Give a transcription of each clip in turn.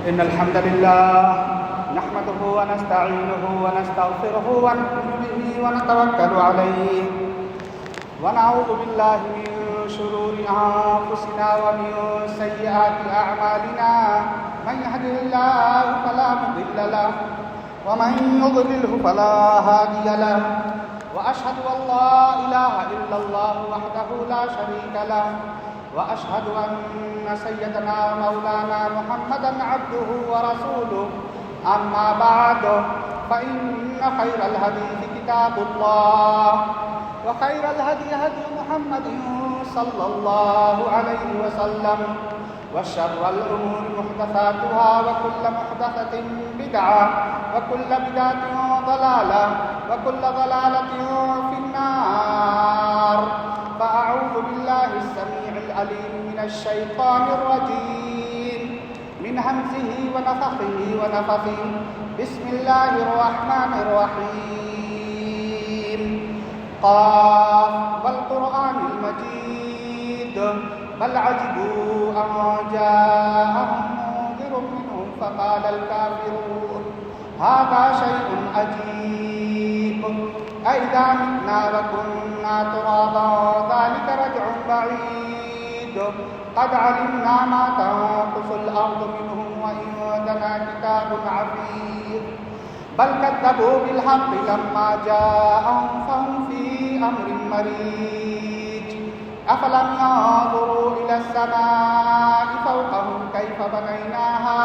إن الحمد لله نحمده ونستعينه ونستغفره ونؤمن به ونتوكل عليه ونعوذ بالله من شرور أنفسنا ومن سيئات أعمالنا من يهده الله فلا مضل له ومن يضلله فلا هادي له وأشهد أن لا إله إلا الله وحده لا شريك له وأشهد أن سيدنا مولانا محمدا عبده ورسوله أما بعد فإن خير الحديث كتاب الله وخير الهدي هدي محمد صلى الله عليه وسلم وشر الأمور محدثاتها وكل محدثة بدعة وكل بدعة ضلالة وكل ضلالة في النار فأعوذ بالله السميع العليم من الشيطان الرجيم من همزه ونفخه ونفثه بسم الله الرحمن الرحيم قاف والقرآن المجيد بل عجبوا أن جاءهم منذر منهم فقال الكافرون هذا شيء عجيب أئذا متنا وكنا ترابا ذلك رجع بعيد قد علمنا ما تنقص الأرض منهم وعندنا كتاب حفيظ بل كذبوا بالحق لما جاءهم فهم في أمر مريج أفلم ينظروا إلى السماء فوقهم كيف بنيناها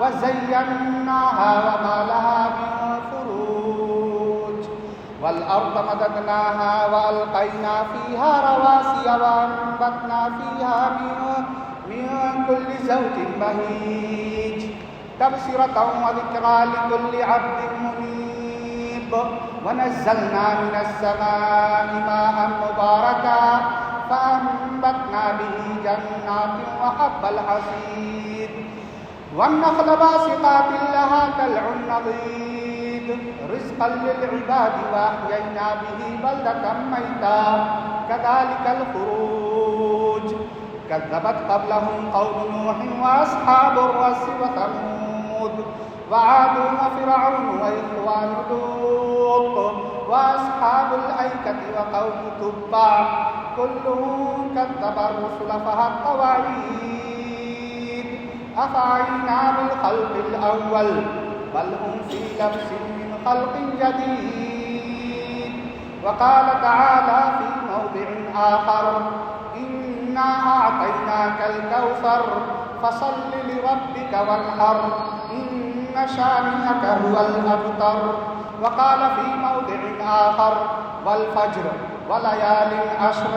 وزيناها وما لها من فروج والأرض مددناها وألقينا فيها رواسي وأنبتنا فيها من كل زوج بهيج تبصرة وذكرى لكل عبد منيب ونزلنا من السماء ماء مباركا فأنبتنا به جنات وحب الحصيد والنخل باسقات لها طلع نضيد رزقا للعباد وأحيينا به بلدة ميتا كذلك الخروج كذبت قبلهم قوم نوح وأصحاب الرس وثمود وعاد وفرعون وإخوان لوط وأصحاب الأيكة وقوم تبع كلهم كذب الرسل فحق وعيد أفعينا بالخلق الأول بل هم في لبس من خلق جديد وقال تعالى في موضع آخر إنا أعطيناك الكوثر فصل لربك وانحر إن شانئك هو الأبتر وقال في موضع آخر والفجر وليال عشر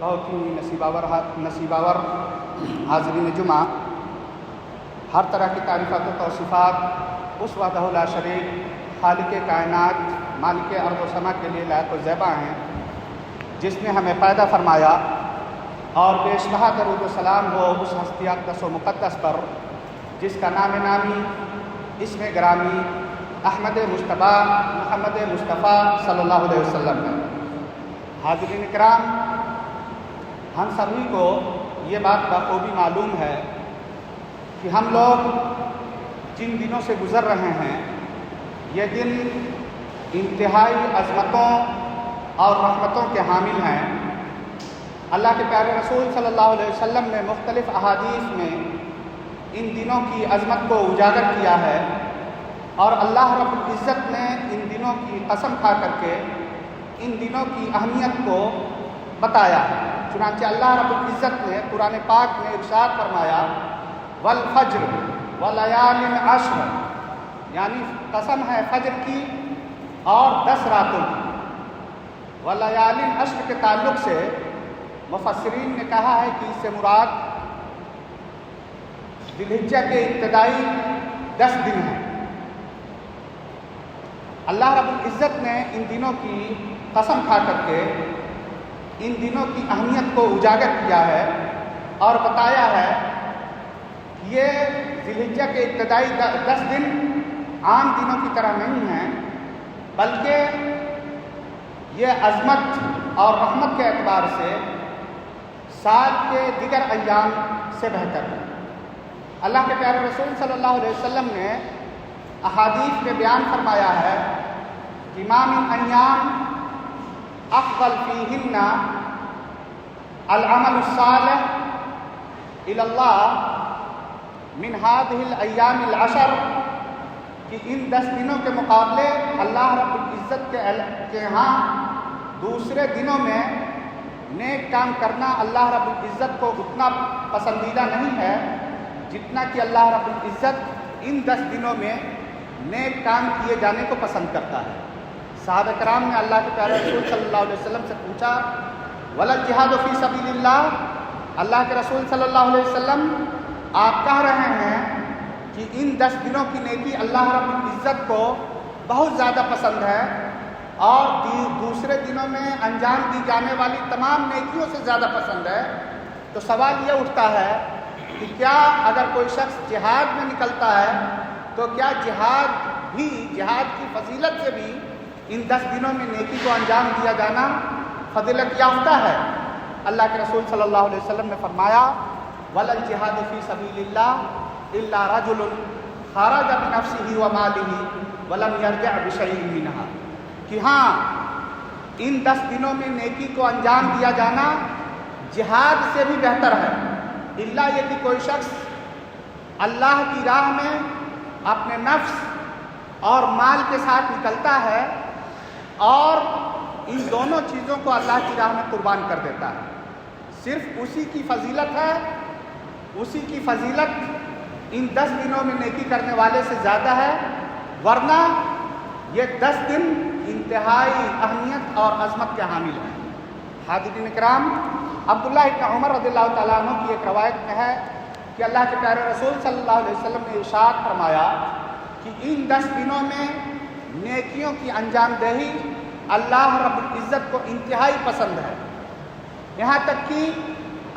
بہت ہی نصیباور حاضرین جمعہ ہر طرح کی تعریفات و توصیفات اس وحدہ لا شریک خالق کائنات مالک ارض و سما کے لیے لائق و زیبا ہیں جس نے ہمیں پیدا فرمایا اور بے شبہ درود و سلام ہو اس ہستی اقدس و مقدس پر جس کا نام نامی اسم گرامی احمد مصطفیٰ محمد مصطفیٰ صلی اللہ علیہ وسلم ہے۔ حاضرین کرام، ہم سبھی کو یہ بات بخوبی معلوم ہے کہ ہم لوگ جن دنوں سے گزر رہے ہیں یہ دن انتہائی عظمتوں اور رحمتوں کے حامل ہیں۔ اللہ کے پیارے رسول صلی اللہ علیہ وسلم نے مختلف احادیث میں ان دنوں کی عظمت کو اجاگر کیا ہے اور اللہ رب العزت نے ان دنوں کی قسم کھا کر کے ان دنوں کی اہمیت کو بتایا ہے۔ چنانچہ اللہ رب العزت نے قرآن پاک میں ارشاد فرمایا والفجر ولیال عشر، یعنی قسم ہے فجر کی اور 10 راتوں کی۔ ولیال عشر کے تعلق سے مفسرین نے کہا ہے کہ اس سے مراد ذی الحجہ کے ابتدائی 10 دن ہیں۔ اللہ رب العزت نے ان دنوں کی قسم کھا کر کے ان دنوں کی اہمیت کو اجاگر کیا ہے اور بتایا ہے کہ یہ ذی الحجہ کے ابتدائی 10 دن عام دنوں کی طرح نہیں ہیں، بلکہ یہ عظمت اور رحمت کے اعتبار سے سال کے دیگر ایام سے بہتر ہے۔ اللہ کے پیارے رسول صلی اللہ علیہ وسلم نے احادیث میں بیان فرمایا ہے کہ ما من ایام افضل فیہن العمل الصالح الی اللہ من هذه الایام العشر، کہ ان 10 دنوں کے مقابلے اللہ رب العزت کے ہاں دوسرے دنوں میں نیک کام کرنا اللہ رب العزت کو اتنا پسندیدہ نہیں ہے جتنا کہ اللہ رب العزت ان 10 دنوں میں نیک کام کیے جانے کو پسند کرتا ہے۔ صحابہ کرام نے اللہ کے پیارے رسول صلی اللہ علیہ وسلم سے پوچھا ولا الجہاد فی سبیل اللہ، اللہ کے رسول صلی اللہ علیہ وسلم آپ کہہ رہے ہیں کہ ان 10 دنوں کی نیکی اللہ رب العزت کو بہت زیادہ پسند ہے اور دوسرے دنوں میں انجام دی جانے والی تمام نیکیوں سے زیادہ پسند ہے، تو سوال یہ اٹھتا ہے کہ کیا اگر کوئی شخص جہاد میں نکلتا ہے تو کیا جہاد کی فضیلت سے بھی ان 10 دنوں میں نیکی کو انجام دیا جانا فضیلت یافتہ ہے؟ اللہ کے رسول صلی اللہ علیہ وسلم نے فرمایا ولا الجہاد فی سبیل اللہ الا رجل خرج بنفسہ ومالہ ولم یرجع بشیء منہا، کہ ہاں ان 10 دنوں میں نیکی کو انجام دیا جانا جہاد سے بھی بہتر ہے، اللہ یہ کہ کوئی شخص اللہ کی راہ میں اپنے نفس اور مال کے ساتھ نکلتا ہے اور ان دونوں چیزوں کو اللہ کی راہ میں قربان کر دیتا ہے، صرف اسی کی فضیلت ہے، اسی کی فضیلت ان 10 دنوں میں نیکی کرنے والے سے زیادہ ہے، ورنہ یہ 10 دن انتہائی اہمیت اور عظمت کے حامل ہیں۔ حاضرین کرام، عبداللہ ابن عمر رضی اللہ تعالیٰ عنہ کی ایک روایت میں ہے کہ اللہ کے پیارے رسول صلی اللہ علیہ وسلم نے ارشاد فرمایا کہ ان 10 دنوں میں نیکیوں کی انجام دہی اللہ رب العزت کو انتہائی پسند ہے، یہاں تک کہ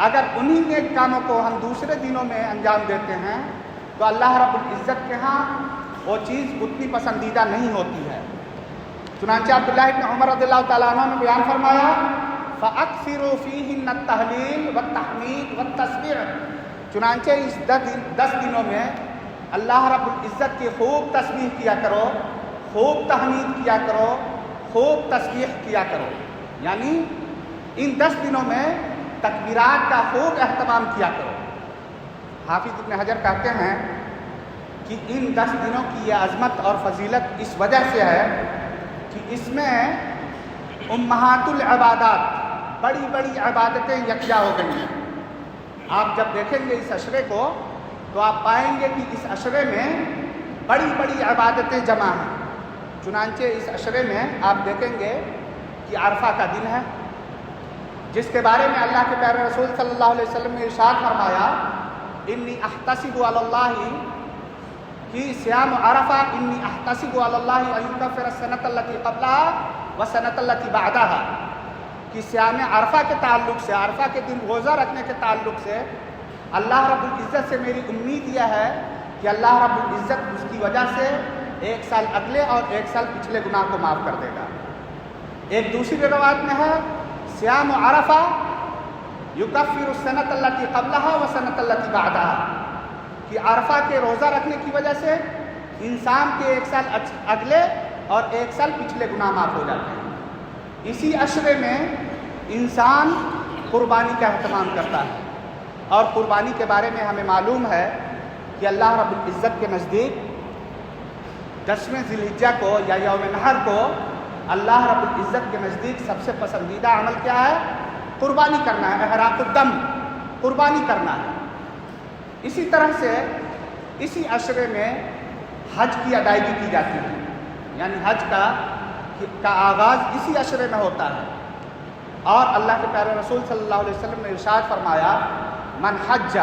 اگر انہی نیک کاموں کو ہم دوسرے دنوں میں انجام دیتے ہیں تو اللہ رب العزت کے ہاں وہ چیز اتنی پسندیدہ نہیں ہوتی ہے۔ چنانچہ عبداللہ ابن عمر رضی اللہ تعالیٰ عنہ نے بیان فرمایا فَأَكْثِرُوا فِيهِنَّ التَّهْلِيلَ وَالتَّحْمِيدَ وَالتَّسْبِيحَ، چنانچہ اس 10 دنوں میں اللہ رب العزت کی خوب تسبیح کیا کرو، خوب تحمید کیا کرو، خوب تسبیح کیا کرو، یعنی ان 10 دنوں میں تکبیرات کا خوب اہتمام کیا کرو۔ حافظ ابن حجر کہتے ہیں کہ ان 10 دنوں کی یہ عظمت اور فضیلت اس وجہ سے ہے کہ اس میں امہات العبادات، بڑی بڑی عبادتیں یکجا ہو گئی ہیں۔ آپ جب دیکھیں گے اس عشرے کو تو آپ پائیں گے کہ اس عشرے میں بڑی بڑی عبادتیں جمع ہیں۔ چنانچہ اس عشرے میں آپ دیکھیں گے کہ عرفہ کا دن ہے، جس کے بارے میں اللہ کے پیارے رسول صلی اللہ علیہ وسلم نے ارشاد فرمایا انی احتسب علی اللہ، کہ صیام عرفہ انی احتسب علی اللہ ان یکفر السنۃ التی قبلها والسنۃ التی بعدها، کہ صیام عرفہ کے تعلق سے، عرفہ کے دن روزہ رکھنے کے تعلق سے اللہ رب العزت سے میری امید یہ ہے کہ اللہ رب العزت اس کی وجہ سے 1 سال اگلے اور 1 سال پچھلے گناہ کو معاف کر دے گا۔ ایک دوسری روایت میں ہے صیام عرفہ یکفر السنۃ التی قبلها والسنۃ التی بعدها، کہ عرفہ کے روزہ رکھنے کی وجہ سے انسان کے 1 سال اگلے اور 1 سال پچھلے گناہ معاف ہو جاتے ہیں۔ اسی عشرے میں انسان قربانی کا اہتمام کرتا ہے، اور قربانی کے بارے میں ہمیں معلوم ہے کہ اللہ رب العزت کے نزدیک 10ویں ذی الحجہ کو یا یوم نحر کو اللہ رب العزت کے نزدیک سب سے پسندیدہ عمل کیا ہے؟ قربانی کرنا ہے، احراق الدم، قربانی کرنا ہے۔ اسی طرح سے اسی عشرے میں حج کی ادائیگی کی جاتی ہے، یعنی حج کا آغاز اسی عشرے میں ہوتا ہے، اور اللہ کے پیارے رسول صلی اللہ علیہ وسلم نے ارشاد فرمایا من حج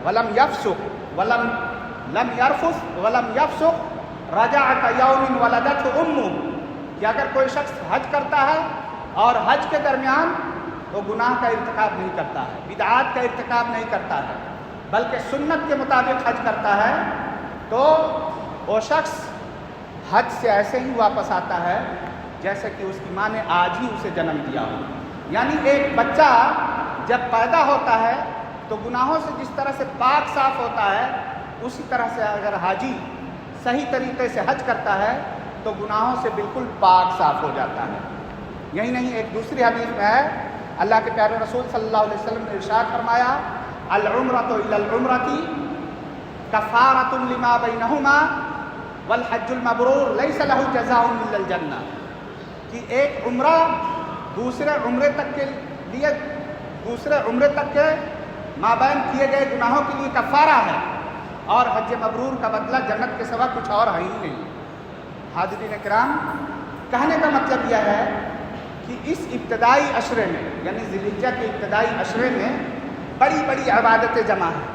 ولم یفسق لم یرفث ولم یفسق رجع کیوم ولدته امہ، کہ اگر کوئی شخص حج کرتا ہے اور حج کے درمیان وہ گناہ کا ارتکاب نہیں کرتا ہے، بدعات کا ارتکاب نہیں کرتا ہے، بلکہ سنت کے مطابق حج کرتا ہے، تو وہ شخص حج سے ایسے ہی واپس آتا ہے جیسے کہ اس کی ماں نے آج ہی اسے جنم دیا ہو۔ یعنی ایک بچہ جب پیدا ہوتا ہے تو گناہوں سے جس طرح سے پاک صاف ہوتا ہے، اسی طرح سے اگر حاجی صحیح طریقے سے حج کرتا ہے تو گناہوں سے بالکل پاک صاف ہو جاتا ہے۔ یہی نہیں، ایک دوسری حدیث میں ہے، اللہ کے پیارے رسول صلی اللہ علیہ وسلم نے ارشاد فرمایا، العمرۃ الی العمرۃ کفارۃ لما بینہما والحج المبرور لیس لہ جزاء الا الجنہ، کہ ایک عمرہ دوسرے عمرے تک کے مابین کیے گئے گناہوں کے لیے کفارہ ہے، اور حج مبرور کا بدلہ جنت کے سوا کچھ اور ہے ہی نہیں۔ حاضرین کرام، کہنے کا مطلب یہ ہے کہ اس ابتدائی عشرے میں، یعنی ذی الحجہ کے ابتدائی عشرے میں بڑی بڑی عبادتیں جمع ہیں۔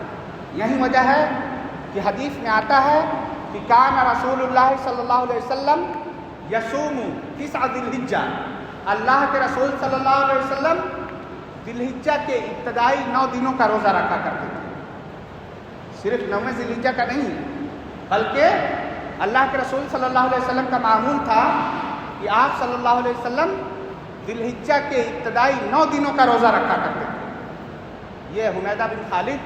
یہی وجہ ہے کہ حدیث میں آتا ہے کہ کان رسول اللہ صلی اللہ علیہ وسلم یصوم 9 ذی الحجہ، اللہ کے رسول صلی اللہ علیہ وسلم ذی الحجہ کے ابتدائی 9 دنوں کا روزہ رکھا کرتے تھے۔ صرف 9 ذی الحجہ کا نہیں، بلکہ اللہ کے رسول صلی اللہ علیہ وسلم کا معمول تھا کہ آپ صلی اللہ علیہ وسلم ذی الحجہ کے ابتدائی 9 دنوں کا روزہ رکھا کرتے تھے۔ یہ حمیدہ بن خالد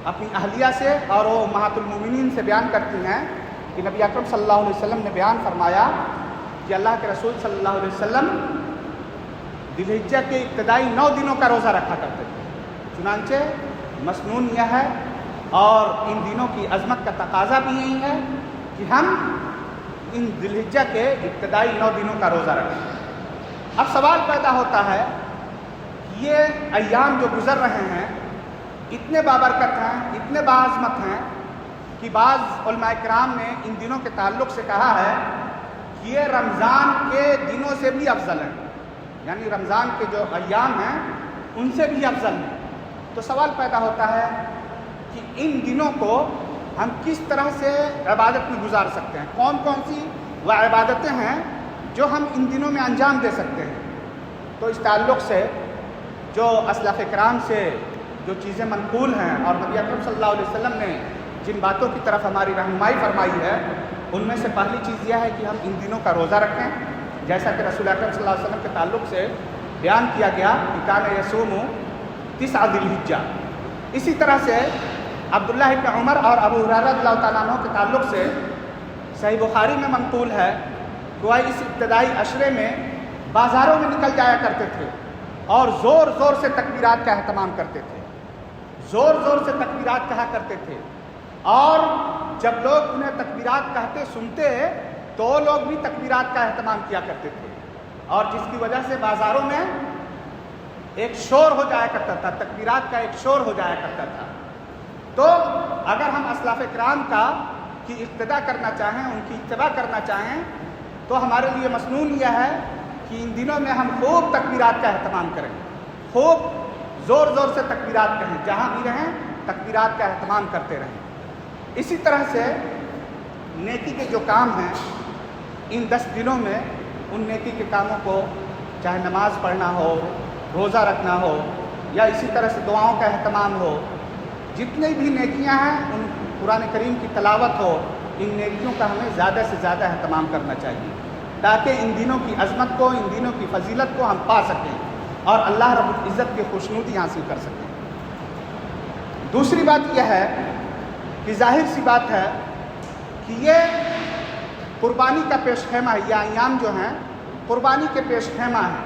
اپنی اہلیہ سے اور وہ امہات المومنین سے بیان کرتی ہیں کہ نبی اکرم صلی اللہ علیہ وسلم نے بیان فرمایا کہ اللہ کے رسول صلی اللہ علیہ وسلم ذی الحجہ کے ابتدائی 9 دنوں کا روزہ رکھا کرتے تھے۔ چنانچہ مسنون یہ ہے اور ان دنوں کی عظمت کا تقاضا بھی یہی ہے کہ ہم ان ذی الحجہ کے ابتدائی 9 دنوں کا روزہ رکھیں۔ اب سوال پیدا ہوتا ہے کہ یہ ایام جو گزر رہے ہیں اتنے بابرکت ہیں، اتنے باعظمت ہیں کہ بعض علماء کرام نے ان دنوں کے تعلق سے کہا ہے کہ یہ رمضان کے دنوں سے بھی افضل ہیں، یعنی رمضان کے جو ایام ہیں ان سے بھی افضل ہیں۔ تو سوال پیدا ہوتا ہے کہ ان دنوں کو ہم کس طرح سے عبادت میں گزار سکتے ہیں، کون کون سی وہ عبادتیں ہیں جو ہم ان دنوں میں انجام دے سکتے ہیں۔ تو اس تعلق سے جو اسلاف کرام سے جو چیزیں منقول ہیں اور نبی اکرم صلی اللہ علیہ وسلم نے جن باتوں کی طرف ہماری رہنمائی فرمائی ہے، ان میں سے پہلی چیز یہ ہے کہ ہم ان دنوں کا روزہ رکھیں، جیسا کہ رسول اکرم صلی اللہ علیہ وسلم کے تعلق سے بیان کیا گیا کہ کان یصوم 9 ذی الحجہ۔ اسی طرح سے عبداللہ ابن عمر اور ابو ہریرہ رضی اللہ تعالیٰ عنہ کے تعلق سے صحیح بخاری میں منقول ہے کہ وہ اس ابتدائی عشرے میں بازاروں میں نکل جایا کرتے تھے اور زور زور سے تکبیرات کا اہتمام کرتے تھے، زور زور سے تکبیرات کہا کرتے تھے، اور جب لوگ انہیں تکبیرات کہتے سنتے تو لوگ بھی تکبیرات کا اہتمام کیا کرتے تھے، اور جس کی وجہ سے بازاروں میں ایک شور ہو جایا کرتا تھا، تکبیرات کا ایک شور ہو جایا کرتا تھا۔ تو اگر ہم اسلاف کرام کی اقتداء کرنا چاہیں، ان کی اتباع کرنا چاہیں، تو ہمارے لیے مسنون یہ ہے کہ ان دنوں میں ہم خوب تکبیرات کا اہتمام کریں، خوب زور زور سے تکبیرات کہیں، جہاں بھی رہیں تکبیرات کا اہتمام کرتے رہیں۔ اسی طرح سے نیکی کے جو کام ہیں ان 10 دنوں میں، ان نیکی کے کاموں کو چاہے نماز پڑھنا ہو، روزہ رکھنا ہو، یا اسی طرح سے دعاؤں کا اہتمام ہو، جتنی بھی نیکیاں ہیں، ان قرآن کریم کی تلاوت ہو، ان نیکیوں کا ہمیں زیادہ سے زیادہ اہتمام کرنا چاہیے تاکہ ان دنوں کی عظمت کو، ان دنوں کی فضیلت کو ہم پا سکیں اور اللہ رب العزت کی خوشنودی حاصل کر سکیں۔ دوسری بات یہ ہے کہ ظاہر سی بات ہے کہ یہ قربانی کا پیش خیمہ ہے، یہ ایام جو ہیں قربانی کے پیش خیمہ ہیں۔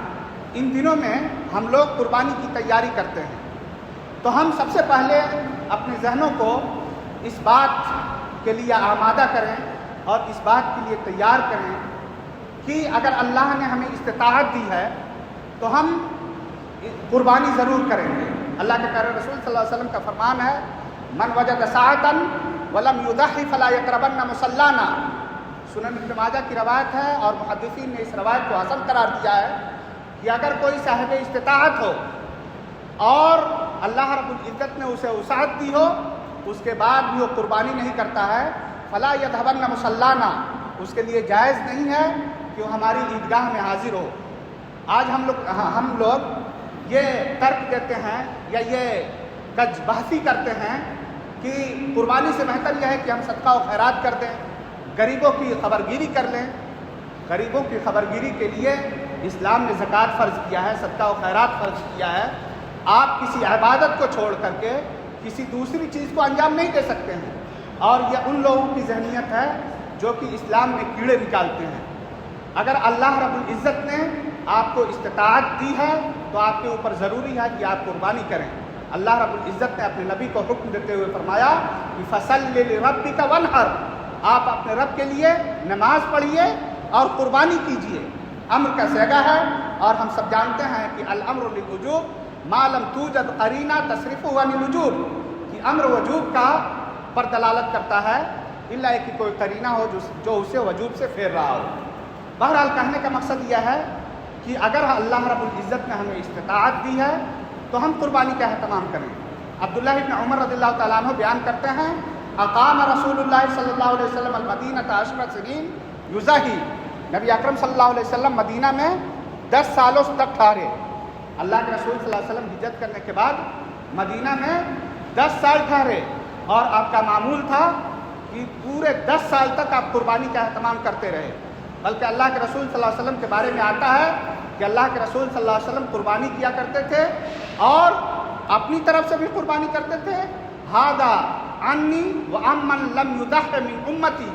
ان دنوں میں ہم لوگ قربانی کی تیاری کرتے ہیں، تو ہم سب سے پہلے اپنے ذہنوں کو اس بات کے لیے آمادہ کریں اور اس بات کے لیے تیار کریں کہ اگر اللہ نے ہمیں استطاعت دی ہے تو ہم قربانی ضرور کریں گے۔ اللہ کے پیارے رسول صلی اللہ علیہ وسلم کا فرمان ہے، من وجد ساعۃ ولم یضحی فلا یقربن مصلانا۔ سنن ابن ماجہ کی روایت ہے اور محدثین نے اس روایت کو حسن قرار دیا ہے کہ اگر کوئی صاحب استطاعت ہو اور اللہ رب العزت نے اسے وسعت دی ہو، اس کے بعد بھی وہ قربانی نہیں کرتا ہے، فلا یذهبن مصلانا، اس کے لیے جائز نہیں ہے کہ وہ ہماری عیدگاہ میں حاضر ہو۔ آج ہم لوگ یہ ترک دیتے ہیں یا یہ کج بحثی کرتے ہیں کہ قربانی سے بہتر یہ ہے کہ ہم صدقہ و خیرات کر دیں، غریبوں کی خبرگیری کر لیں۔ غریبوں کی خبرگیری کے لیے اسلام نے زکوٰۃ فرض کیا ہے، صدقہ و خیرات فرض کیا ہے۔ آپ کسی عبادت کو چھوڑ کر کے کسی دوسری چیز کو انجام نہیں دے سکتے ہیں، اور یہ ان لوگوں کی ذہنیت ہے جو کہ اسلام میں کیڑے نکالتے ہیں۔ اگر اللہ رب العزت نے آپ کو استطاعت دی ہے تو آپ کے اوپر ضروری ہے کہ آپ قربانی کریں۔ اللہ رب العزت نے اپنے نبی کو حکم دیتے ہوئے فرمایا کہ فَصَلِّ لِرَبِّكَ وَانْحَرْ، آپ اپنے رب کے لیے نماز پڑھیے اور قربانی کیجیے۔ امر کا صیغہ ہے، اور ہم سب جانتے ہیں کہ الامر للوجوب ما لم توجد قرینہ تصرفہ عن الوجوب، کہ امر وجوب کا پر دلالت کرتا ہے الا کہ کوئی قرینہ ہو جو اسے وجوب سے پھیر رہا ہو۔ بہرحال کہنے کا مقصد یہ ہے کہ اگر اللہ رب العزت نے ہمیں استطاعت دی ہے تو ہم قربانی کا اہتمام کریں۔ عبداللہ ابن عمر رضی اللہ تعالیٰ عنہ بیان کرتے ہیں اقام رسول اللہ صلی اللہ علیہ وسلم المدینہ 10 سنین یزاہی، نبی اکرم صلی اللہ علیہ وسلم مدینہ میں 10 سالوں تک ٹھہرے۔ اللہ کے رسول صلی اللہ علیہ وسلم ہجرت کرنے کے بعد مدینہ میں 10 سال ٹھہرے، اور آپ کا معمول تھا کہ پورے 10 سال تک آپ قربانی کا اہتمام کرتے رہے۔ بلکہ اللہ کے رسول صلی اللہ علیہ وسلم کے بارے میں آتا ہے کہ اللہ کے رسول صلی اللہ علیہ وسلم قربانی کیا کرتے تھے اور اپنی طرف سے بھی قربانی کرتے تھے، ھذا عنی وعمن لم یضح من امتی،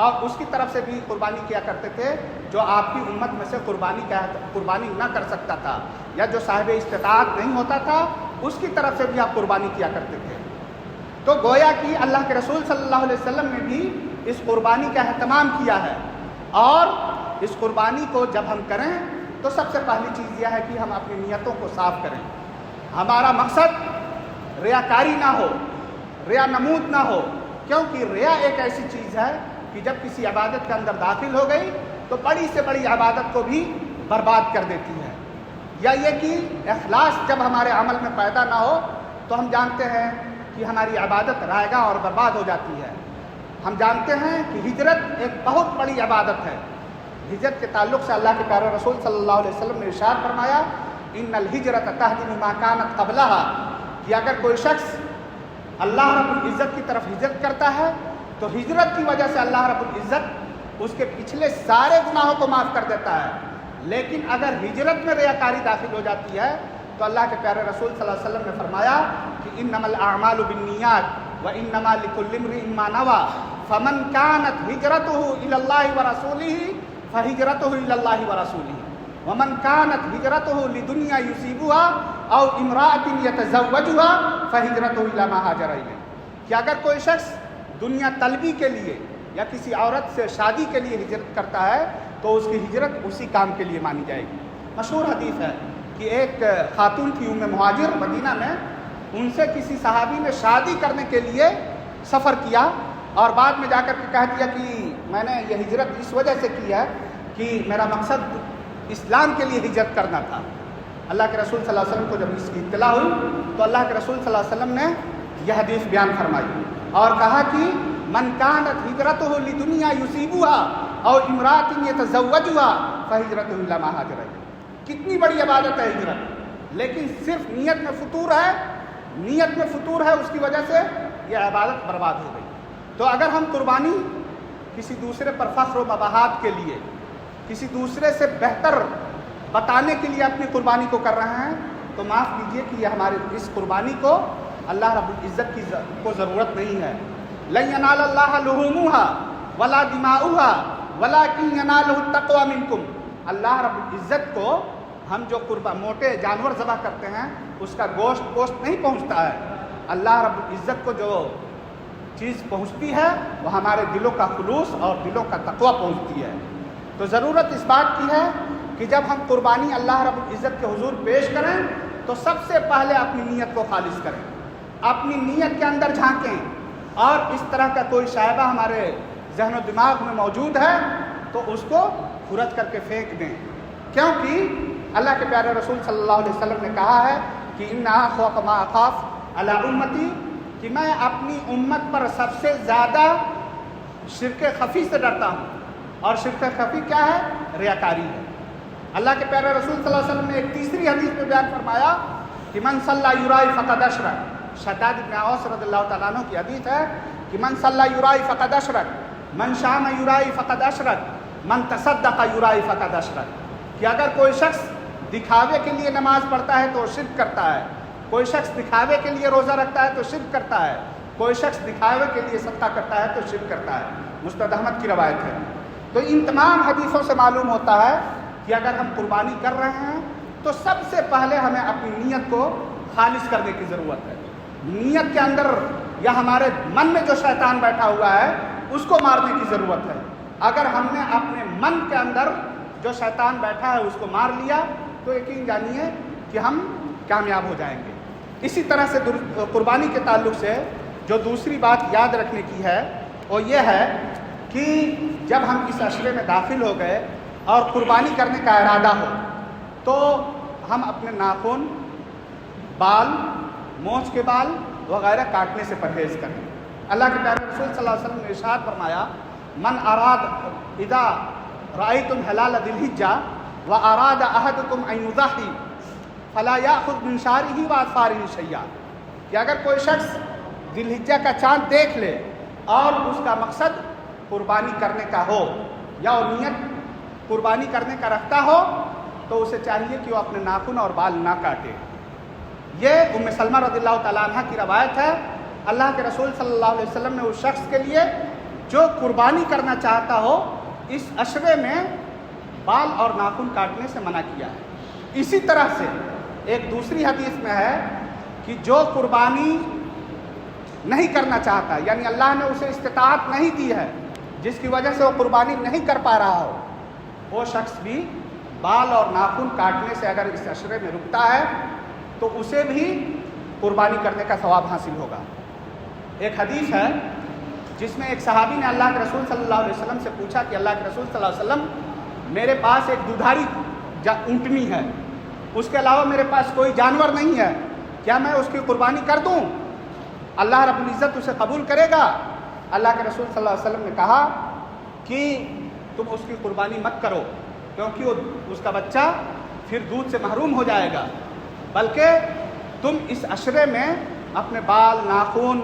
اور اس کی طرف سے بھی قربانی کیا کرتے تھے جو آپ کی امت میں سے قربانی نہ کر سکتا تھا، یا جو صاحب استطاعت نہیں ہوتا تھا اس کی طرف سے بھی آپ قربانی کیا کرتے تھے۔ تو گویا کہ اللہ کے رسول صلی اللہ علیہ وسلم نے بھی اس قربانی کا اہتمام کیا ہے، اور اس قربانی کو جب ہم کریں تو سب سے پہلی چیز یہ ہے کہ ہم اپنی نیتوں کو صاف کریں۔ ہمارا مقصد ریاکاری نہ ہو، ریا نمود نہ ہو، کیونکہ ریا ایک ایسی چیز ہے کہ جب کسی عبادت کے اندر داخل ہو گئی تو بڑی سے بڑی عبادت کو بھی برباد کر دیتی ہے۔ یا یہ کہ اخلاص جب ہمارے عمل میں پیدا نہ ہو تو ہم جانتے ہیں کہ ہماری عبادت رائگاں اور برباد ہو جاتی ہے۔ ہم جانتے ہیں کہ ہجرت ایک بہت بڑی عبادت ہے۔ ہجرت کے تعلق سے اللہ کے پیارے رسول صلی اللہ علیہ وسلم نے ارشاد فرمایا ان الہجرت تہدم ما کانت قبلہا، کہ اگر کوئی شخص اللہ رب العزت کی طرف ہجرت کرتا ہے تو ہجرت کی وجہ سے اللہ رب العزت اس کے پچھلے سارے گناہوں کو معاف کر دیتا ہے۔ لیکن اگر ہجرت میں ریاکاری داخل ہو جاتی ہے تو اللہ کے پیارے رسول صلی اللہ علیہ وسلم نے فرمایا کہ انما الاعمال بالنیات وانما لکل امرئ ما نوى فمن كانت هجرته الى الله ورسوله فهجرته الى الله ورسوله ومن كانت هجرته لدنيا يصيبها او امرأة يتزوجها فهجرته الى ما هاجر اليه، کہ اگر کوئی شخص دنیا طلبی کے لیے یا کسی عورت سے شادی کے لیے ہجرت کرتا ہے تو اس کی ہجرت اسی کام کے لیے مانی جائے گی۔ مشہور حدیث ہے کہ ایک خاتون تھی ام مہاجر مدینہ میں، ان سے کسی صحابی نے شادی کرنے کے لیے سفر کیا اور بعد میں جا کر کے کہہ دیا کہ میں نے یہ ہجرت اس وجہ سے کی ہے کہ میرا مقصد اسلام کے لیے ہجرت کرنا تھا۔ اللہ کے رسول صلی اللہ علیہ وسلم کو جب اس کی اطلاع ہوئی تو اللہ کے رسول صلی اللہ علیہ وسلم نے یہ حدیث بیان فرمائی اور کہا کہ من کانت ہجرتہ لدنیا یصیبها او امرأة یتزوجها فہجرتہ الی ما ہاجر الیہ۔ کتنی بڑی عبادت ہے ہجرت، لیکن صرف نیت میں فطور ہے، نیت میں فطور ہے، اس کی وجہ سے یہ عبادت برباد ہو گئی۔ تو اگر ہم قربانی کسی دوسرے پر فخر و مباحات کے لیے، کسی دوسرے سے بہتر بتانے کے لیے اپنی قربانی کو کر رہے ہیں تو معاف کیجیے کہ یہ ہمارے اس قربانی کو اللہ رب العزت کو ضرورت نہیں ہے۔ لن ینال اللہ لحومها ولا دماؤها ولکن ینالہ التقوی منکم، اللہ رب العزت کو ہم جو موٹے جانور ذبح کرتے ہیں اس کا گوشت نہیں پہنچتا ہے، اللہ رب العزت کو جو چیز پہنچتی ہے وہ ہمارے دلوں کا خلوص اور دلوں کا تقوی پہنچتی ہے۔ تو ضرورت اس بات کی ہے کہ جب ہم قربانی اللہ رب العزت کے حضور پیش کریں تو سب سے پہلے اپنی نیت کو خالص کریں، اپنی نیت کے اندر جھانکیں، اور اس طرح کا کوئی شائبہ ہمارے ذہن و دماغ میں موجود ہے تو اس کو خرچ کر کے پھینک دیں، کیونکہ اللہ کے پیارے رسول صلی اللہ علیہ وسلم نے کہا ہے کہ ان اخوف ما اخاف علی امتی، کہ میں اپنی امت پر سب سے زیادہ شرک خفی سے ڈرتا ہوں، اور شرک خفی کیا ہے؟ ریاکاری ہے۔ اللہ کے پیارے رسول صلی اللہ علیہ وسلم نے ایک تیسری حدیث میں بیان فرمایا کہ من صلی یرائی فقد اشرک، شداد بن اوس رضی اللہ تعالیٰ عنہ کی حدیث ہے کہ من صلی یرائی فقد اشرک، من شام یرائی فقد اشرک، من تصدق یرائی فقد اشرک، کہ اگر کوئی شخص دکھاوے کے لیے نماز پڑھتا ہے تو وہ شرک کرتا ہے، کوئی شخص دکھاوے کے لیے روزہ رکھتا ہے تو شرک کرتا ہے، کوئی شخص دکھاوے کے لیے صدقہ کرتا ہے تو شرک کرتا ہے۔ مسند احمد کی روایت ہے۔ تو ان تمام حدیثوں سے معلوم ہوتا ہے کہ اگر ہم قربانی کر رہے ہیں تو سب سے پہلے ہمیں اپنی نیت کو خالص کرنے کی ضرورت ہے۔ نیت کے اندر یا ہمارے من میں جو شیطان بیٹھا ہوا ہے اس کو مارنے کی ضرورت ہے۔ اگر ہم نے اپنے من کے اندر جو شیطان بیٹھا ہے اس کو مار لیا تو یقین جانیے کہ ہم کامیاب ہو جائیں گے۔ اسی طرح سے قربانی کے تعلق سے جو دوسری بات یاد رکھنے کی ہے وہ یہ ہے کہ جب ہم اس عشرے میں داخل ہو گئے اور قربانی کرنے کا ارادہ ہو تو ہم اپنے ناخن، بال، مونچھ کے بال وغیرہ کاٹنے سے پرہیز کریں۔ اللہ کے پیارے رسول صلی اللہ علیہ وسلم نے ارشاد فرمایا من اراد اذا رأيتم هلال ذي الحجة واراد احدكم ان يضحي فلا يأخذ من شعره واظفاره شيئا، کہ اگر کوئی شخص ذی الحجہ کا چاند دیکھ لے اور اس کا مقصد قربانی کرنے کا ہو یا نیت قربانی کرنے کا رکھتا ہو تو اسے چاہیے کہ وہ اپنے ناخن اور بال نہ کاٹے۔ یہ ام سلمہ رضی اللہ تعالیٰ عنہ کی روایت ہے۔ اللہ کے رسول صلی اللہ علیہ وسلم نے اس شخص کے لیے جو قربانی کرنا چاہتا ہو اس عشرے میں بال اور ناخن کاٹنے سے منع کیا ہے۔ اسی طرح سے ایک دوسری حدیث میں ہے کہ جو قربانی نہیں کرنا چاہتا، یعنی اللہ نے اسے استطاعت نہیں دی ہے جس کی وجہ سے وہ قربانی نہیں کر پا رہا ہو، وہ شخص بھی بال اور ناخن کاٹنے سے اگر اس عشرے میں رکتا ہے تو اسے بھی قربانی کرنے کا ثواب حاصل ہوگا۔ ایک حدیث ہے جس میں ایک صحابی نے اللہ کے رسول صلی اللہ علیہ وسلم سے پوچھا کہ اللہ کے رسول صلی اللہ علیہ وسلم میرے پاس ایک دودھاری اونٹنی ہے، اس کے علاوہ میرے پاس کوئی جانور نہیں ہے، کیا میں اس کی قربانی کر دوں؟ اللہ رب العزت اسے قبول کرے گا؟ اللہ کے رسول صلی اللہ علیہ وسلم نے کہا کہ تم اس کی قربانی مت کرو کیونکہ اس کا بچہ پھر دودھ سے محروم ہو جائے گا، بلکہ تم اس عشرے میں اپنے بال، ناخن،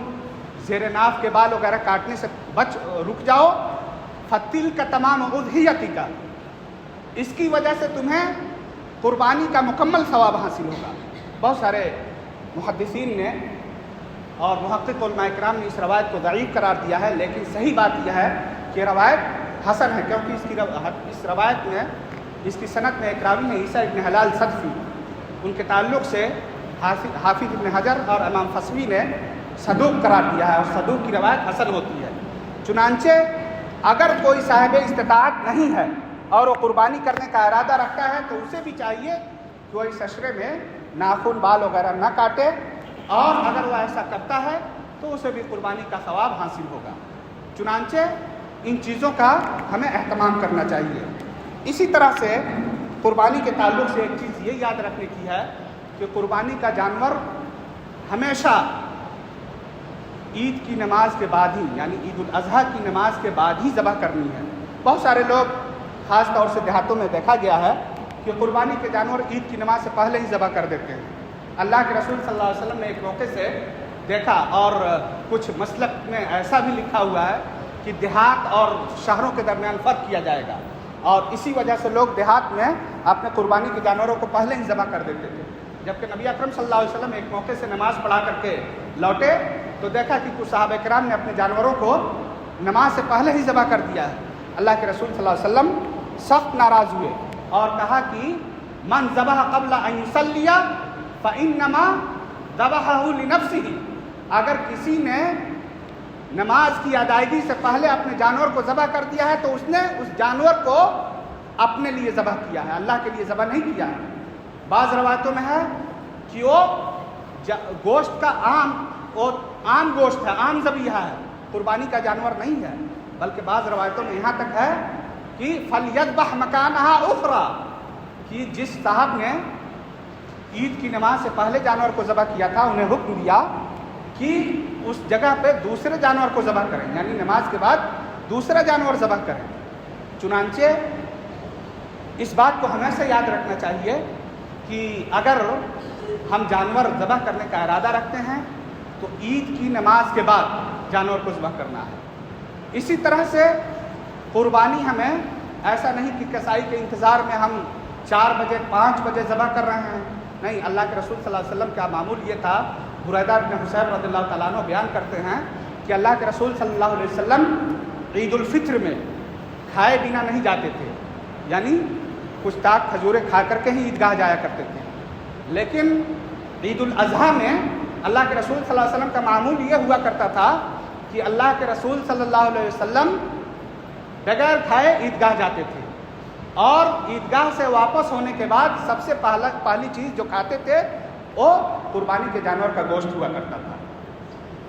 زیر ناف کے بال وغیرہ کاٹنے سے رک جاؤ۔ فتل کا تمام اضحیتی کا، اس کی وجہ سے تمہیں قربانی کا مکمل ثواب حاصل ہوگا۔ بہت سارے محدثین نے اور محقق علماء کرام نے اس روایت کو ضعیف قرار دیا ہے، لیکن صحیح بات یہ ہے کہ روایت حسن ہے، کیونکہ اس روایت میں اس کی سند میں ایک راوی ہے عیسیٰ ابن حلال صدفی، ان کے تعلق سے حافظ ابن حجر اور امام فسوی نے صدوق قرار دیا ہے، اور صدوق کی روایت حسن ہوتی ہے۔ چنانچہ اگر کوئی صاحب استطاعت نہیں ہے اور وہ قربانی کرنے کا ارادہ رکھتا ہے تو اسے بھی چاہیے کہ وہ اس عشرے میں ناخن، بال وغیرہ نہ کاٹے، اور اگر وہ ایسا کرتا ہے تو اسے بھی قربانی کا ثواب حاصل ہوگا۔ چنانچہ ان چیزوں کا ہمیں اہتمام کرنا چاہیے۔ اسی طرح سے قربانی کے تعلق سے ایک چیز یہ یاد رکھنے کی ہے کہ قربانی کا جانور ہمیشہ عید کی نماز کے بعد ہی، یعنی عید الاضحیٰ کی نماز کے بعد ہی ذبح کرنی ہے۔ بہت سارے لوگ خاص طور سے دیہاتوں میں دیکھا گیا ہے کہ قربانی کے جانور عید کی نماز سے پہلے ہی ذبح کر دیتے ہیں۔ اللہ کے رسول صلی اللہ علیہ وسلم نے ایک موقع سے دیکھا، اور کچھ مسلک میں ایسا بھی لکھا ہوا ہے کہ دیہات اور شہروں کے درمیان فرق کیا جائے گا، اور اسی وجہ سے لوگ دیہات میں اپنے قربانی کے جانوروں کو پہلے ہی ذبح کر دیتے تھے، جبکہ نبی اکرم صلی اللہ علیہ وسلم ایک موقع سے نماز پڑھا کر کے لوٹے تو دیکھا کہ کچھ صحابہ کرام نے اپنے جانوروں کو نماز سے پہلے ہی ذبح کر دیا ہے۔ اللہ کے رسول صلی اللہ علیہ وسلم سخت ناراض ہوئے اور کہا کہ من ذبح قبل ان یصلی فانما ذبحہ لنفسہ، اگر کسی نے نماز کی ادائیگی سے پہلے اپنے جانور کو ذبح کر دیا ہے تو اس نے اس جانور کو اپنے لیے ذبح کیا ہے، اللہ کے لیے ذبح نہیں کیا ہے۔ بعض روایتوں میں ہے کہ وہ گوشت کا عام گوشت ہے، عام ذبیحہ ہے، قربانی کا جانور نہیں ہے، بلکہ بعض روایتوں میں یہاں تک ہے کہ فَلْيَذْبَحْ مَكَانَهَا أُخْرَى، کہ جس صاحب نے عید کی نماز سے پہلے جانور کو ذبح کیا تھا انہیں حکم دیا کہ اس جگہ پہ دوسرے جانور کو ذبح کریں، یعنی نماز کے بعد دوسرا جانور ذبح کریں۔ چنانچہ اس بات کو ہمیشہ یاد رکھنا چاہیے کہ اگر ہم جانور ذبح کرنے کا ارادہ رکھتے ہیں تو عید کی نماز کے بعد جانور کو ذبح کرنا ہے۔ اسی طرح سے قربانی ہمیں ایسا نہیں کہ کسائی کے انتظار میں ہم 4 بجے 5 بجے ذبح کر رہے ہیں، نہیں، اللہ کے رسول صلی اللہ علیہ وسلم کا معمول یہ تھا۔ بریدہ بن حصیب رضی اللہ تعالیٰ عنہ بیان کرتے ہیں کہ اللہ کے رسول صلی اللہ علیہ وسلم عید الفطر میں کھائے بنا نہیں جاتے تھے، یعنی کچھ تاک کھجوریں کھا کر کے ہی عیدگاہ جایا کرتے تھے، لیکن عید الاضحیٰ میں اللہ کے رسول صلی اللہ علیہ وسلم کا معمول یہ ہوا کرتا تھا کہ اللہ کے رسول صلی اللہ علیہ وسلم بغیر کھائے عیدگاہ جاتے تھے، اور عیدگاہ سے واپس ہونے کے بعد سب سے پہلی چیز جو کھاتے تھے وہ قربانی کے جانور کا گوشت ہوا کرتا تھا۔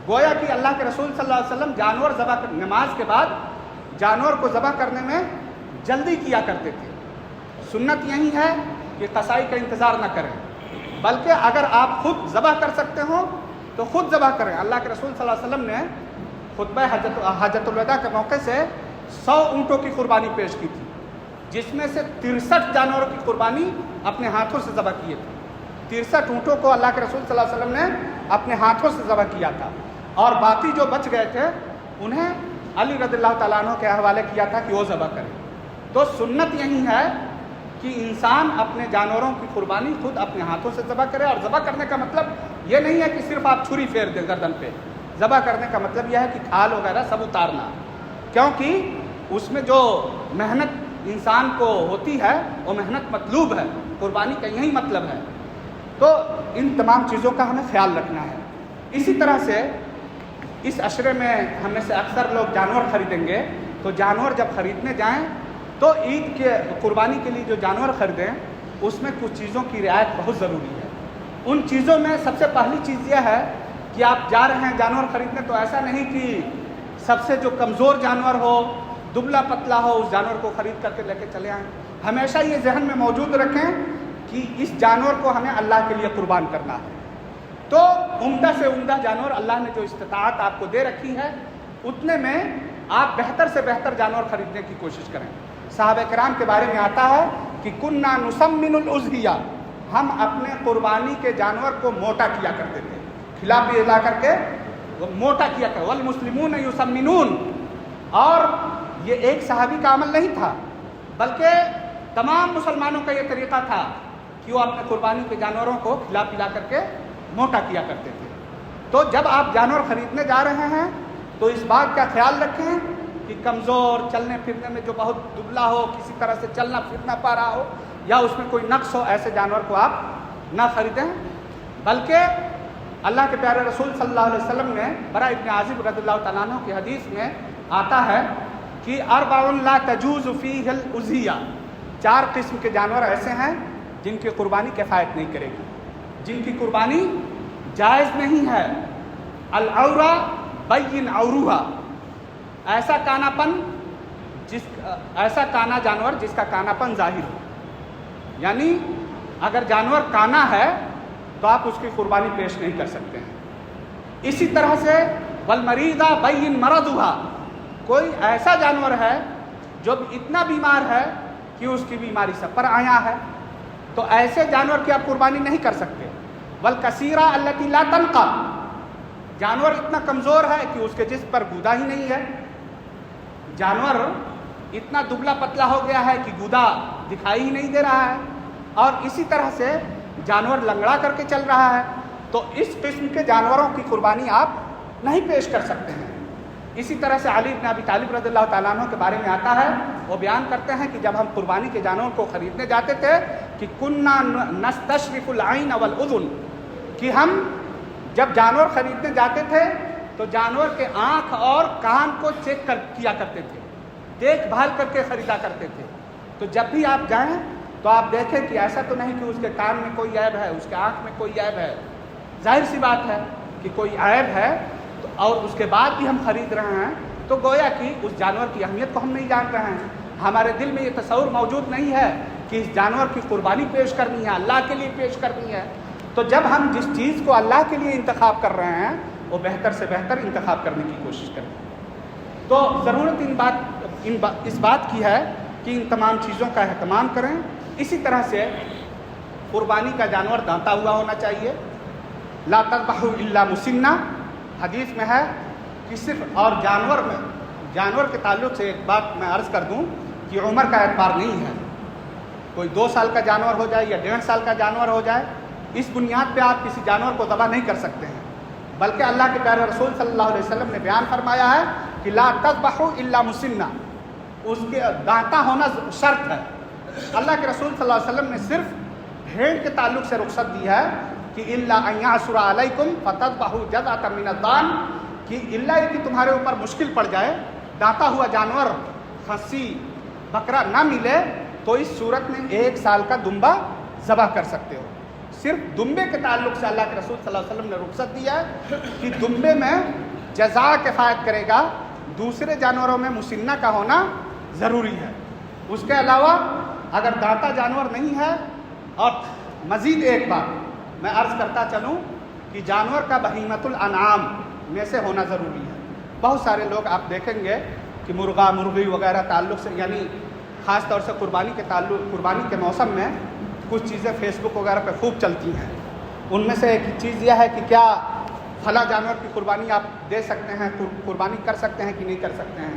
گویا کہ اللہ کے رسول صلی اللہ علیہ وسلم جانور ذبح نماز کے بعد جانور کو ذبح کرنے میں جلدی کیا کرتے تھے۔ سنت یہی ہے کہ قصائی کا انتظار نہ کریں، بلکہ اگر آپ خود ذبح کر سکتے ہوں تو خود ذبح کریں۔ اللہ کے رسول صلی اللہ علیہ وسلم نے خطبہ حجۃ الوداع کے موقع سے 100 اونٹوں کی قربانی پیش کی تھی، جس میں سے 63 جانوروں کی قربانی اپنے ہاتھوں سے ذبح کیے تھے۔ 63 اونٹوں کو اللہ کے رسول صلی اللہ علیہ وسلم نے اپنے ہاتھوں سے ذبح کیا تھا، اور باقی جو بچ گئے تھے انہیں علی رضی اللہ تعالیٰ عنہ کے حوالے کیا تھا کہ وہ ذبح کریں۔ تو سنت یہی ہے کہ انسان اپنے جانوروں کی قربانی خود اپنے ہاتھوں سے ذبح کرے، اور ذبح کرنے کا مطلب یہ نہیں ہے کہ صرف آپ چھری پھیر دیں گردن پہ۔ ذبح کرنے کا مطلب یہ ہے کہ کھال وغیرہ سب اتارنا، کیونکہ اس میں جو محنت انسان کو ہوتی ہے وہ محنت مطلوب ہے، قربانی کا یہی مطلب ہے۔ تو ان تمام چیزوں کا ہمیں خیال رکھنا ہے۔ اسی طرح سے اس عشرے میں ہم میں سے اکثر لوگ جانور خریدیں گے، تو جانور جب خریدنے جائیں تو عید کے قربانی کے لیے جو جانور خریدیں اس میں کچھ چیزوں کی رعایت بہت ضروری ہے۔ ان چیزوں میں سب سے پہلی چیز یہ ہے کہ آپ جا رہے ہیں جانور خریدنے تو ایسا نہیں کہ سب سے جو کمزور جانور ہو، دبلا پتلا ہو، اس جانور کو خرید کر کے لے کے چلے آئیں۔ ہمیشہ یہ ذہن میں موجود رکھیں کہ اس جانور کو ہمیں اللہ کے لیے قربان کرنا ہے۔ تو عمدہ سے عمدہ جانور اللہ نے جو استطاعت آپ کو دے رکھی ہے اتنے میں آپ بہتر سے بہتر جانور خریدنے کی کوشش کریں۔ صحابہ کرام کے بارے میں آتا ہے کہ کننا نسمن الاضحیہ، ہم اپنے قربانی کے جانور کو موٹا کیا کرتے تھے، کھلا پلا کر کے موٹا کیا کرتے، والمسلمون یسمنون۔ اور یہ ایک صحابی کا عمل نہیں تھا، بلکہ تمام مسلمانوں کا یہ طریقہ تھا کہ وہ اپنے قربانی کے جانوروں کو کھلا پلا کر کے موٹا کیا کرتے تھے۔ تو جب آپ جانور خریدنے جا رہے ہیں تو اس بات کا خیال رکھیں کہ کمزور، چلنے پھرنے میں جو بہت دبلا ہو، کسی طرح سے چلنا پھرنا پا رہا ہو، یا اس میں کوئی نقص ہو، ایسے جانور کو آپ نہ خریدیں۔ بلکہ اللہ کے پیارے رسول صلی اللہ علیہ وسلم نے برا ابن عازب رضی اللہ تعالیٰ عنہ کی حدیث میں آتا ہے کہ 4 لا تجوز فیہ الاضحیہ، 4 قسم کے جانور ایسے ہیں جن کی قربانی کفایت نہیں کرے گی، جن کی قربانی جائز نہیں ہے۔ العورہ بین عوروہا، ایسا کانا پن ایسا کانا جانور جس کا کانا پن ظاہر ہو، یعنی اگر جانور کانا ہے تو آپ اس کی قربانی پیش نہیں کر سکتے ہیں۔ اسی طرح سے والمریضہ بین مرضھا، کوئی ایسا جانور ہے جو اتنا بیمار ہے کہ اس کی بیماری سب پر آیا ہے، تو ایسے جانور کی آپ قربانی نہیں کر سکتے۔ والکثیرہ التی لا تنقی، جانور اتنا کمزور ہے کہ اس کے جسم پر گودا ہی نہیں ہے، جانور اتنا دبلا پتلا ہو گیا ہے کہ گودا دکھائی ہی نہیں دے رہا ہے، اور اسی طرح سے جانور لنگڑا کر کے چل رہا ہے، تو اس قسم کے جانوروں کی قربانی آپ نہیں پیش کر سکتے ہیں۔ اسی طرح سے علی بن ابی طالب رضی اللہ تعالیٰ عنہ کے بارے میں آتا ہے، وہ بیان کرتے ہیں کہ جب ہم قربانی کے جانور کو خریدنے جاتے تھے کہ کننا نستشرف العین والاذن، کہ ہم جب جانور خریدنے جاتے تھے تو جانور کے آنکھ اور کان کو چیک کیا کرتے تھے، دیکھ بھال کر کے خریدا کرتے تھے۔ تو جب بھی آپ جائیں تو آپ دیکھیں کہ ایسا تو نہیں کہ اس کے کان میں کوئی عیب ہے، اس کے آنکھ میں کوئی عیب ہے، ظاہر سی بات ہے کہ کوئی عیب ہے اور اس کے بعد بھی ہم خرید رہے ہیں، تو گویا کہ اس جانور کی اہمیت کو ہم نہیں جان رہے ہیں، ہمارے دل میں یہ تصور موجود نہیں ہے کہ اس جانور کی قربانی پیش کرنی ہے، اللہ کے لیے پیش کرنی ہے۔ تو جب ہم جس چیز کو اللہ کے لیے انتخاب کر رہے ہیں وہ بہتر سے بہتر انتخاب کرنے کی کوشش کریں۔ تو ضرورت اس بات کی ہے کہ ان تمام چیزوں کا اہتمام کریں۔ اسی طرح سے قربانی کا جانور دانتا ہوا ہونا چاہیے، لا تذبحوا الا مسنہ، حدیث میں ہے کہ صرف، اور جانور کے تعلق سے ایک بات میں عرض کر دوں کہ عمر کا اعتبار نہیں ہے، کوئی 2 سال کا جانور ہو جائے یا 1.5 سال کا جانور ہو جائے، اس بنیاد پہ آپ کسی جانور کو ذبح نہیں کر سکتے ہیں، بلکہ اللہ کے پیارے رسول صلی اللہ علیہ وسلم نے بیان فرمایا ہے کہ لا تذبحوا الا مسنہ، اس کے دانتا ہونا شرط ہے۔ اللہ کے رسول صلی اللہ علیہ وسلم نے صرف بھیڑ کے تعلق سے رخصت دی ہے کہ الا ان یعثر علیکم فتذبحوا جذعۃ من الضان، کہ الا یہ کہ تمہارے اوپر مشکل پڑ جائے، دانتا ہوا جانور خصی بکرا نہ ملے، تو اس صورت میں 1 سال کا دمبا ذبح کر سکتے ہو۔ صرف دمبے کے تعلق سے اللہ کے رسول صلی اللہ علیہ وسلم نے رخصت دیا ہے کہ دمبے میں جزا کفایت کرے گا، دوسرے جانوروں میں مسنہ کا ہونا ضروری ہے۔ اس کے علاوہ اگر دانتا جانور نہیں ہے، اور مزید ایک بات میں عرض کرتا چلوں کہ جانور کا بہیمۃ الانعام میں سے ہونا ضروری ہے۔ بہت سارے لوگ آپ دیکھیں گے کہ مرغا مرغی وغیرہ تعلق سے، یعنی خاص طور سے قربانی کے موسم میں کچھ چیزیں فیس بک وغیرہ پہ خوب چلتی ہیں، ان میں سے ایک چیز یہ ہے کہ کیا فلاں جانور کی قربانی آپ دے سکتے ہیں، قربانی کر سکتے ہیں کہ نہیں کر سکتے ہیں۔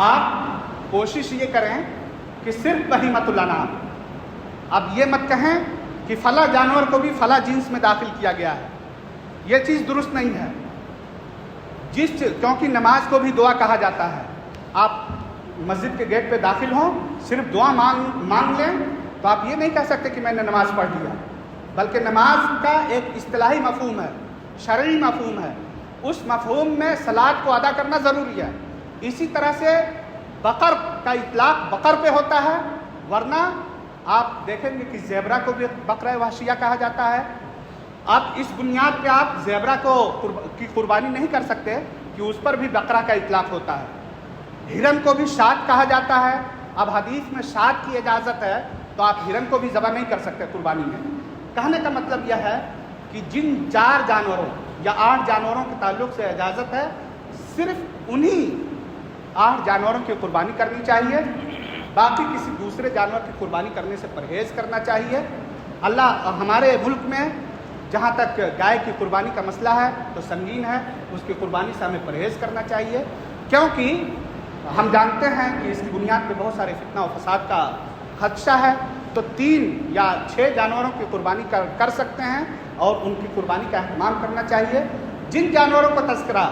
آپ کوشش یہ کریں کہ صرف بہیمۃ الانعام، اب یہ مت کہیں کہ فلاں جانور کو بھی فلاں جنس میں داخل کیا گیا ہے، یہ چیز درست نہیں ہے۔ کیونکہ نماز کو بھی دعا کہا جاتا ہے، آپ مسجد کے گیٹ پہ داخل ہوں صرف دعا مانگ لیں تو آپ یہ نہیں کہہ سکتے کہ میں نے نماز پڑھ لیا، بلکہ نماز کا ایک اصطلاحی مفہوم ہے، شرعی مفہوم ہے، اس مفہوم میں صلاۃ کو ادا کرنا ضروری ہے۔ اسی طرح سے بقر کا اطلاق بقر پہ ہوتا ہے، ورنہ آپ دیکھیں گے کہ زیبرا کو بھی بقرہ وحشیہ کہا جاتا ہے۔ اب اس بنیاد پہ آپ زیبرا کی قربانی نہیں کر سکتے کہ اس پر بھی بقرہ کا اطلاق ہوتا ہے۔ ہرن کو بھی شات کہا جاتا ہے، اب حدیث میں شات کی اجازت ہے تو آپ ہرن کو بھی ذبح نہیں کر سکتے قربانی میں۔ کہنے کا مطلب یہ ہے کہ جن 4 جانوروں یا 8 جانوروں کے تعلق سے اجازت ہے، صرف انہی 8 جانوروں کی قربانی کرنی چاہیے، باقی کسی دوسرے جانور کی قربانی کرنے سے پرہیز کرنا چاہیے۔ اللہ ہمارے ملک میں جہاں تک گائے کی قربانی کا مسئلہ ہے تو سنگین ہے، اس کی قربانی سے ہمیں پرہیز کرنا چاہیے، کیونکہ ہم جانتے ہیں کہ اس کی بنیاد پہ بہت سارے فتنہ و فساد کا خدشہ ہے۔ تو 3 یا 6 جانوروں کی قربانی کر سکتے ہیں اور ان کی قربانی کا اہتمام کرنا چاہیے۔ جن جانوروں کا تذکرہ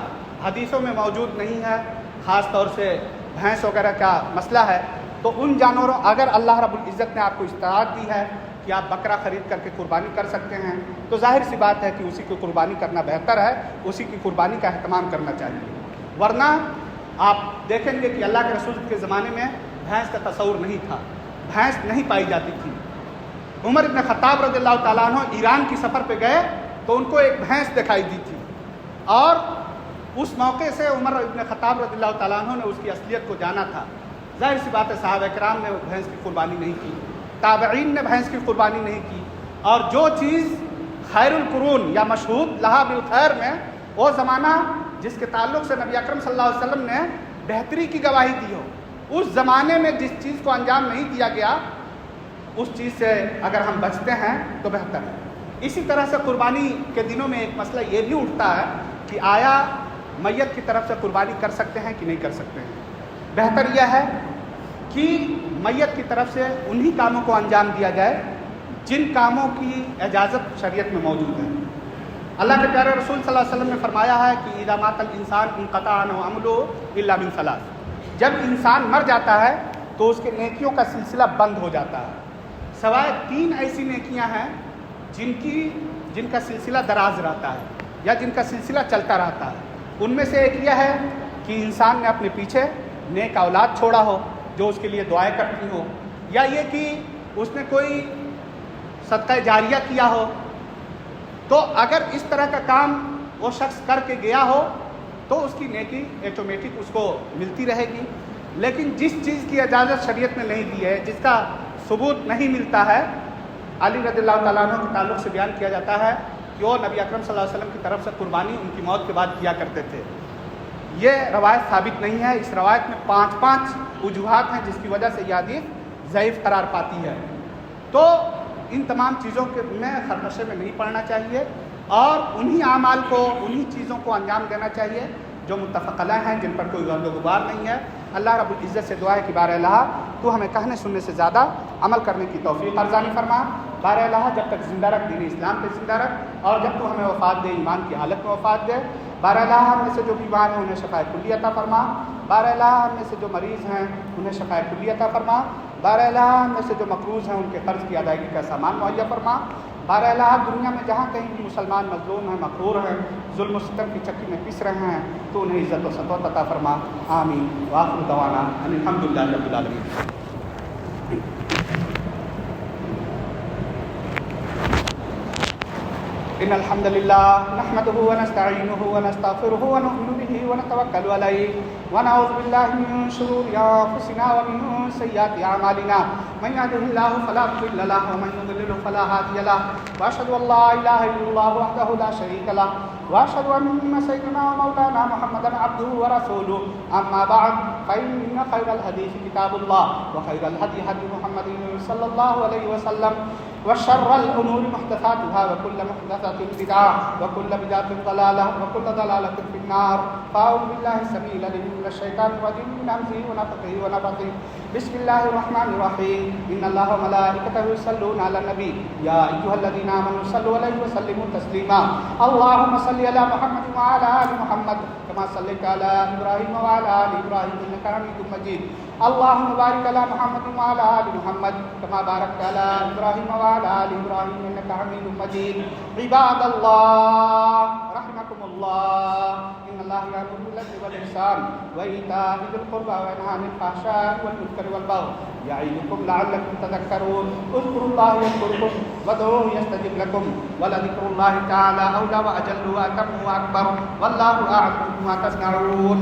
حدیثوں میں موجود نہیں ہے، خاص طور سے بھینس وغیرہ کا مسئلہ ہے، تو ان جانوروں اگر اللہ رب العزت نے آپ کو استطاعت دی ہے کہ آپ بکرا خرید کر کے قربانی کر سکتے ہیں، تو ظاہر سی بات ہے کہ اسی کی قربانی کرنا بہتر ہے، اسی کی قربانی کا اہتمام کرنا چاہیے۔ ورنہ آپ دیکھیں گے کہ اللہ کے رسول کے زمانے میں بھینس کا تصور نہیں تھا، بھینس نہیں پائی جاتی تھی۔ عمر ابن خطاب رضی اللہ تعالیٰ عنہ ایران کی سفر پہ گئے تو ان کو ایک بھینس دکھائی دی تھی، اور اس موقع سے عمر ابن خطاب رضی اللہ تعالیٰ عنہ نے اس کی اصلیت کو جانا تھا۔ ظاہر سی بات ہے صحابہ کرام نے بھینس کی قربانی نہیں کی، تابعین نے بھینس کی قربانی نہیں کی، اور جو چیز خیر القرون یا مشہود لہا بالخیر میں، وہ زمانہ جس کے تعلق سے نبی اکرم صلی اللہ علیہ وسلم نے بہتری کی گواہی دی ہو، اس زمانے میں جس چیز کو انجام نہیں دیا گیا، اس چیز سے اگر ہم بچتے ہیں تو بہتر ہے۔ اسی طرح سے قربانی کے دنوں میں ایک مسئلہ یہ بھی اٹھتا ہے کہ آیا میت کی طرف سے قربانی کر سکتے ہیں کہ نہیں کر سکتے ہیں۔ بہتر یہ ہے کہ میت کی طرف سے انہی کاموں کو انجام دیا جائے جن کاموں کی اجازت شریعت میں موجود ہے۔ اللہ کے پیارے رسول صلی اللہ علیہ وسلم نے فرمایا ہے کہ اذا مات الانسان انقطع عنہ عمله الا من ثلاث، جب انسان مر جاتا ہے تو اس کے نیکیوں کا سلسلہ بند ہو جاتا ہے، سوائے 3 ایسی نیکیاں ہیں جن کا سلسلہ دراز رہتا ہے یا جن کا سلسلہ چلتا رہتا ہے۔ ان میں سے ایک یہ ہے کہ انسان نے اپنے پیچھے نیک اولاد چھوڑا ہو جو اس کے لیے دعائیں کرتی ہو، یا یہ کہ اس نے کوئی صدقہ جاریہ کیا ہو، تو اگر اس طرح کا کام وہ شخص کر کے گیا ہو تو اس کی نیکی آٹومیٹک اس کو ملتی رہے گی۔ لیکن جس چیز کی اجازت شریعت نے نہیں دی ہے، جس کا ثبوت نہیں ملتا ہے، علی رضی اللہ تعالیٰ عنہ کے تعلق سے بیان کیا جاتا ہے کہ وہ نبی اکرم صلی اللہ علیہ وسلم کی طرف سے قربانی ان کی موت کے بعد کیا کرتے تھے۔ یہ روایت ثابت نہیں ہے، اس روایت میں 5 وجوہات ہیں جس کی وجہ سے یہ حدیث ضعیف قرار پاتی ہے۔ تو ان تمام چیزوں کے میں خرخشے میں نہیں پڑنا چاہیے، اور انہی اعمال کو، انہی چیزوں کو انجام دینا چاہیے جو متفق علیہ ہیں، جن پر کوئی غرض و غبار نہیں ہے۔ اللہ رب العزت سے دعا ہے کہ بار الہ تو ہمیں کہنے سننے سے زیادہ عمل کرنے کی توفیق ارزانی فرما. بار الہ جب تک زندہ رکھ دین اسلام پہ زندہ رکھ اور جب تو ہمیں وفات دے ایمان کی حالت میں وفات دے. بار الہ ہم میں سے جو بیمار ہیں انہیں شفاء کلی عطا فرما. بار الہ ہم میں سے جو مریض ہیں انہیں شفاء کلی عطا فرما. بار الہ ہم میں سے جو مقروض ہیں ان کے قرض کی ادائیگی کا سامان مہیا فرما. بار الہ دنیا میں جہاں کہیں بھی مسلمان مظلوم ہیں مقہور ہیں ظلم و ستم کی چکی میں پس رہے ہیں تو انہیں عزت و سطوت عطا فرما. آمین. وآخر دعوانا ان الحمدللہ رب العالمین. إن الحمد لله نحمده ونستعينه ونستغفره ونؤمن به ونتوكل عليه ونعوذ بالله من شرور أنفسنا ومن سيئات أعمالنا من يهده الله فلا مضل له ومن يضلل فلا هادي له وأشهد أن لا إله إلا الله وحده لا شريك له وأشهد أن سيدنا ومولانا محمدا عبده ورسوله. أما بعد فإن خير الحديث كتاب الله وخير الهدي هدي محمد صلى الله عليه وسلم وشر الأمور محدثاتها وكل محدثة بدعة وكل بدعة ضلالة وكل ضلالة في النار. فأعوذ بالله السميع العليم من الشيطان الرجيم من همزه ونفخه ونفثه. بسم الله الرحمن الرحيم. إن الله وملائكته يصلون على النبي يا أيها الذين آمنوا صلوا عليه وسلموا تسليما. اللهم صل على محمد وعلى آل محمد كما صليت على إبراهيم وعلى آل إبراهيم إنك حميد مجيد. اللهم بارك على محمد وعلى آل محمد كما باركت على إبراهيم وعلى آل إبراهيم إنك حميد مجيد. عباد الله رحمكم الله إن الله يأمر بالعدل والإحسان وإيتاء ذي القربى وينهى عن الفحشاء والمنكر والبغي يعظكم لعلكم تذكرون. اذكروا الله يذكركم وادعوه يستجب لكم ولذكر الله تعالى أولى وأجل وأتم وأكبر والله أعلم بما تصنعون.